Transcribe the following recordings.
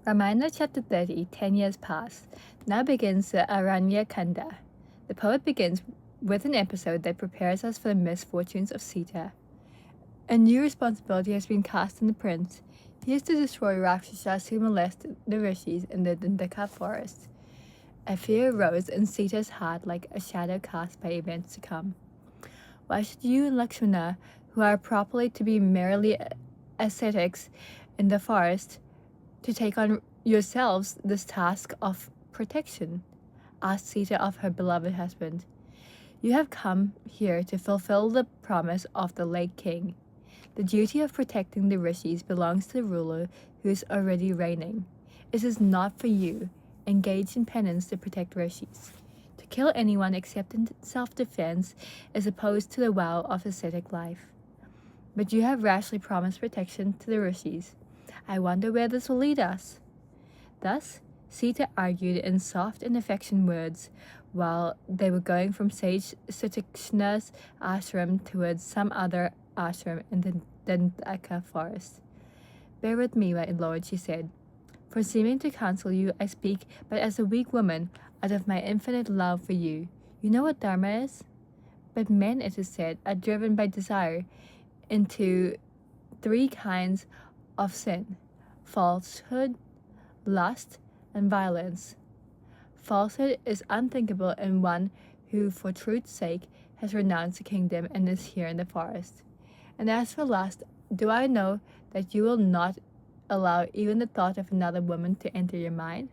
Ramayana chapter 30, 10 years pass. Now begins the Aranya Kanda. The poet begins with an episode that prepares us for the misfortunes of Sita. A new responsibility has been cast on the prince. He is to destroy Rakshasas who molest the rishis in the Dandaka forest. A fear rose in Sita's heart like a shadow cast by events to come. Why should you and Lakshmana, who are properly to be merely ascetics in the forest, to take on yourselves this task of protection? Asked Sita of her beloved husband. You have come here to fulfill the promise of the late king. The duty of protecting the rishis belongs to the ruler who is already reigning. It is not for you, engaged in penance to protect rishis. To kill anyone except in self-defense is opposed to the vow of ascetic life. But you have rashly promised protection to the rishis. I wonder where this will lead us. Thus, Sita argued in soft and affectionate words while they were going from sage Sutikshna's ashram towards some other ashram in the Dandaka forest. Bear with me, my lord, she said. For seeming to counsel you, I speak but as a weak woman out of my infinite love for you. You know what dharma is? But men, it is said, are driven by desire into three kinds of sin: falsehood, lust, and violence. Falsehood is unthinkable in one who, for truth's sake, has renounced the kingdom and is here in the forest. And as for lust, do I know that you will not allow even the thought of another woman to enter your mind?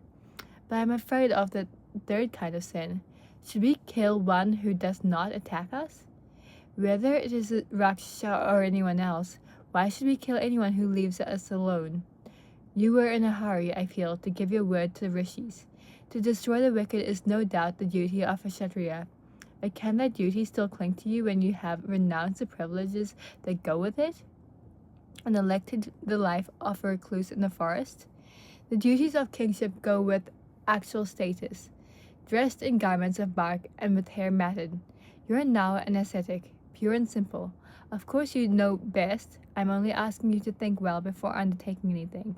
But I am afraid of the third kind of sin. Should we kill one who does not attack us? Whether it is a Rakshasa or anyone else, why should we kill anyone who leaves us alone? You were in a hurry, I feel, to give your word to the rishis. To destroy the wicked is no doubt the duty of a Kshatriya. But can that duty still cling to you when you have renounced the privileges that go with it, and elected the life of a recluse in the forest? The duties of kingship go with actual status, dressed in garments of bark and with hair matted. You are now an ascetic, pure and simple. Of course you know best. I'm only asking you to think well before undertaking anything.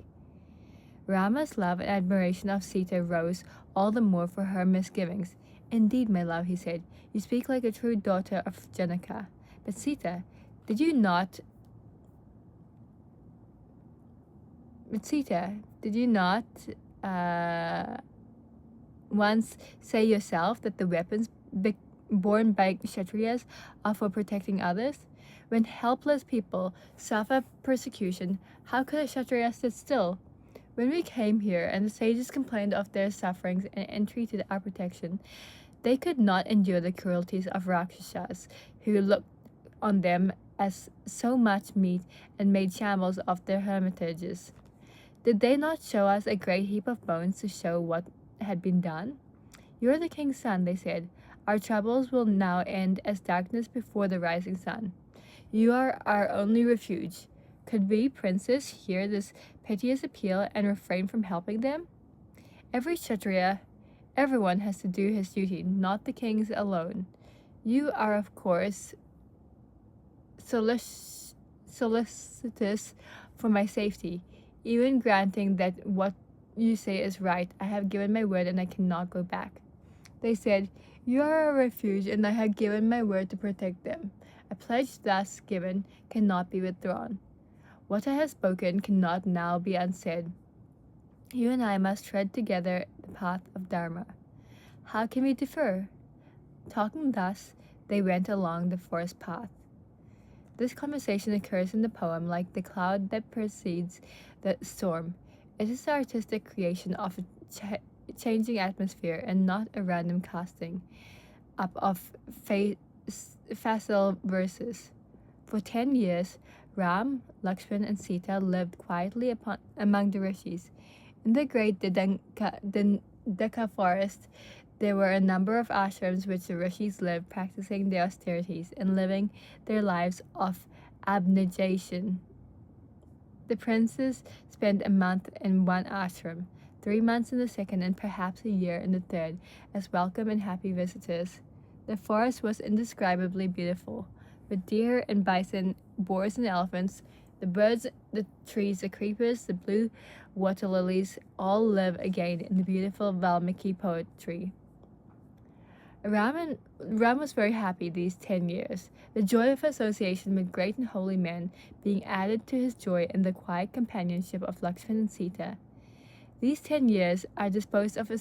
Rama's love and admiration of Sita rose all the more for her misgivings. Indeed, my love, he said, you speak like a true daughter of Janaka. But Sita, did you not once say yourself that the weapons borne by Kshatriyas are for protecting others? When helpless people suffer persecution, how could a Kshatriya sit still? When we came here and the sages complained of their sufferings and entreated our protection, they could not endure the cruelties of Rakshasas, who looked on them as so much meat and made shambles of their hermitages. Did they not show us a great heap of bones to show what had been done? You are the king's son, they said. Our troubles will now end as darkness before the rising sun. You are our only refuge. Could we, princes, hear this piteous appeal and refrain from helping them? Every Kshatriya, everyone has to do his duty, not the kings alone. You are, of course, solicitous for my safety. Even granting that what you say is right, I have given my word and I cannot go back. They said, you are a refuge and I have given my word to protect them. A pledge thus given cannot be withdrawn. What I have spoken cannot now be unsaid. You and I must tread together the path of Dharma. How can we differ? Talking thus, they went along the forest path. This conversation occurs in the poem like the cloud that precedes the storm. It is the artistic creation of a changing atmosphere and not a random casting up of facile verses. For 10 years, Ram, Lakshman, and Sita lived quietly among the rishis. In the great Dandaka forest, there were a number of ashrams which the rishis lived, practicing their austerities and living their lives of abnegation. The princes spent a month in one ashram, 3 months in the second, and perhaps a year in the third, as welcome and happy visitors. The forest was indescribably beautiful, with deer and bison, boars and elephants, The birds, the trees, the creepers, the blue water lilies all live again in the beautiful Valmiki poetry. Ram was very happy these 10 years, the joy of association with great and holy men being added to his joy in the quiet companionship of Lakshman and Sita. These 10 years are disposed of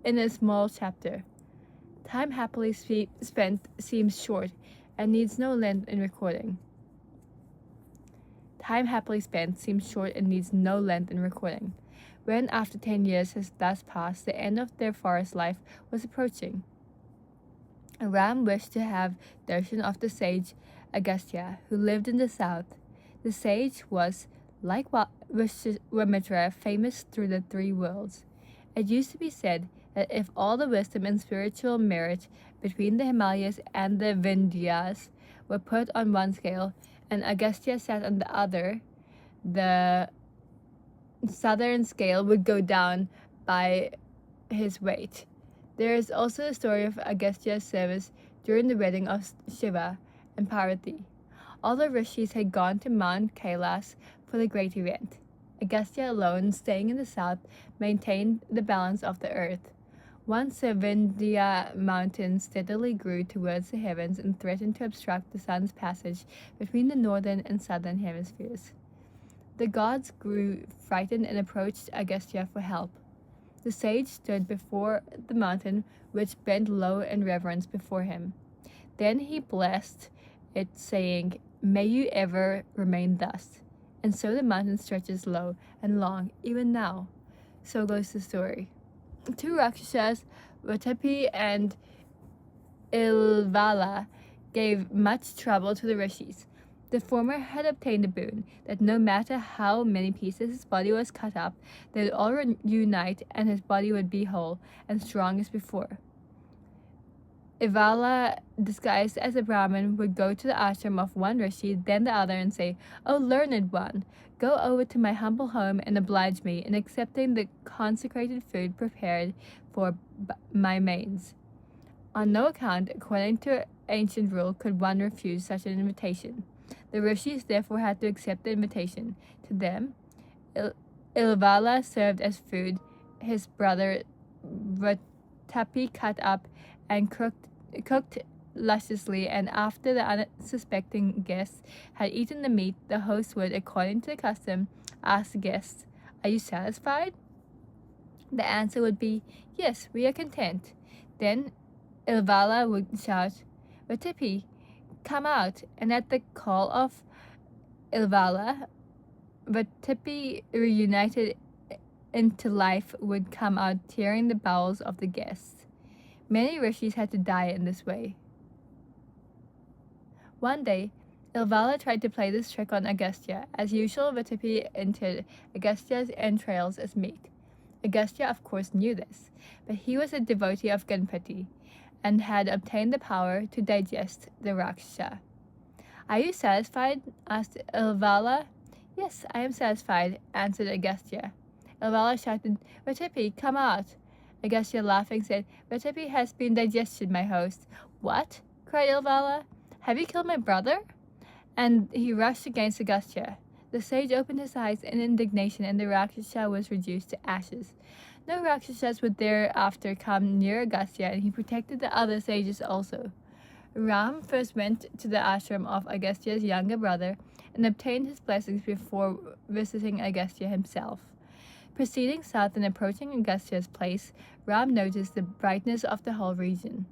in a small chapter. Time happily spent seems short and needs no length in recording. Time happily spent seems short and needs no length in recording. When, after 10 years has thus passed, the end of their forest life was approaching. Ram wished to have darshan of the sage Agastya, who lived in the south. The sage was, like Vishwamitra, famous through the 3 worlds. It used to be said that if all the wisdom and spiritual merit between the Himalayas and the Vindhyas were put on one scale, and Agastya sat on the other, the southern scale would go down by his weight. There is also the story of Agastya's service during the wedding of Shiva and Parvati. All the rishis had gone to Mount Kailas for the great event. Agastya alone, staying in the south, maintained the balance of the earth. Once the Vindhya mountains steadily grew towards the heavens and threatened to obstruct the sun's passage between the northern and southern hemispheres. The gods grew frightened and approached Agastya for help. The sage stood before the mountain, which bent low in reverence before him. Then he blessed it, saying, "May you ever remain thus." And so the mountain stretches low and long, even now. So goes the story. 2 Rakshasas, Vatapi and Ilvala, gave much trouble to the rishis. The former had obtained a boon, that no matter how many pieces his body was cut up, they would all reunite and his body would be whole and strong as before. Ivala, disguised as a Brahmin, would go to the ashram of one rishi, then the other, and say, "O learned one, go over to my humble home and oblige me in accepting the consecrated food prepared for my mains." On no account, according to ancient rule, could one refuse such an invitation. The rishis therefore had to accept the invitation. To them, Ilvala served as food, his brother Vatapi cut up and cooked lusciously, and after the unsuspecting guests had eaten the meat, the host would, according to the custom, ask the guests, "Are you satisfied?" The answer would be, "Yes, we are content." Then Ilvala would shout, "Vatapi, come out," and at the call of Ilvala, Vatapi, reunited into life, would come out, tearing the bowels of the guests. Many rishis had to die in this way. One day, Ilvala tried to play this trick on Agastya. As usual, Vatapi entered Agastya's entrails as meat. Agastya, of course, knew this, but he was a devotee of Ganpati and had obtained the power to digest the Rakshasa. "Are you satisfied?" asked Ilvala. "Yes, I am satisfied," answered Agastya. Ilvala shouted, "Vatapi, come out." Agastya, laughing, said, "Vatapi has been digested, my host." "What?" cried Ilvala. "Have you killed my brother?" And he rushed against Agastya. The sage opened his eyes in indignation, and the Rakshasa was reduced to ashes. No Rakshasas would thereafter come near Agastya, and he protected the other sages also. Ram first went to the ashram of Agastya's younger brother and obtained his blessings before visiting Agastya himself. Proceeding south and approaching Agastya's place, Ram noticed the brightness of the whole region.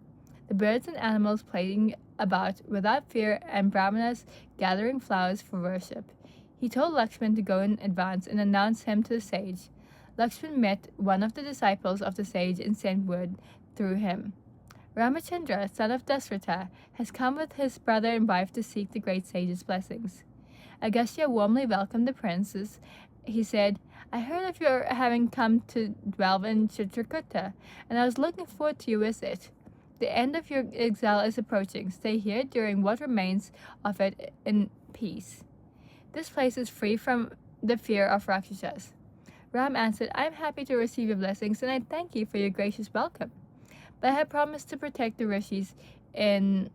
The birds and animals playing about without fear, and Brahmanas gathering flowers for worship. He told Lakshman to go in advance and announce him to the sage. Lakshman met one of the disciples of the sage and sent word through him. "Ramachandra, son of Dasratha, has come with his brother and wife to seek the great sage's blessings." Agastya warmly welcomed the princes. He said, "I heard of your having come to dwell in Chitrakuta, and I was looking forward to your visit. The end of your exile is approaching. Stay here during what remains of it in peace. This place is free from the fear of Rakshasas." Ram answered, "I am happy to receive your blessings, and I thank you for your gracious welcome. But I have promised to protect the rishis in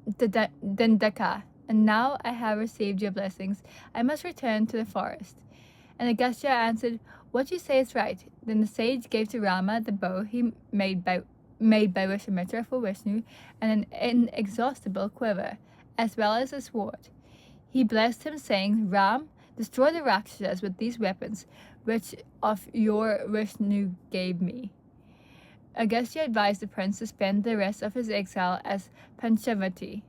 Dandaka. and now I have received your blessings, I must return to the forest. And Agastya answered, What you say is right. Then the sage gave to Rama the bow he made by Vishwamitra for Vishnu, and an inexhaustible quiver, as well as a sword. He blessed him, saying, Ram, destroy the Rakshasas with these weapons, which of your Vishnu gave me. Agastya advised the prince to spend the rest of his exile as Panchavati.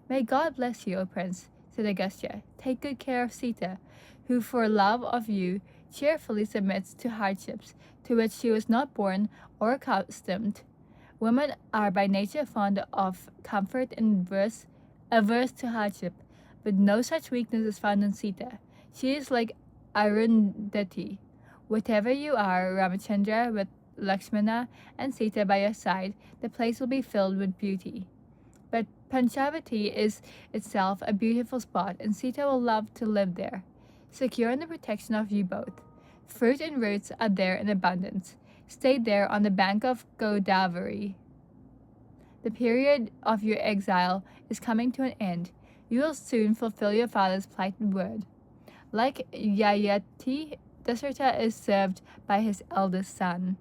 May God bless you, O prince, said Agastya. Take good care of Sita, who for love of you cheerfully submits to hardships to which she was not born or accustomed. Women are by nature fond of comfort and averse to hardship, but no such weakness is found in Sita. She is like Arundhati. Whatever you are, Ramachandra, with Lakshmana and Sita by your side, the place will be filled with beauty. But Panchavati is itself a beautiful spot, and Sita will love to live there, secure in the protection of you both. Fruit and roots are there in abundance. Stay there on the bank of Godavari. The period of your exile is coming to an end. You will soon fulfill your father's plighted word. Like Yayati, Dasartha is served by his eldest son.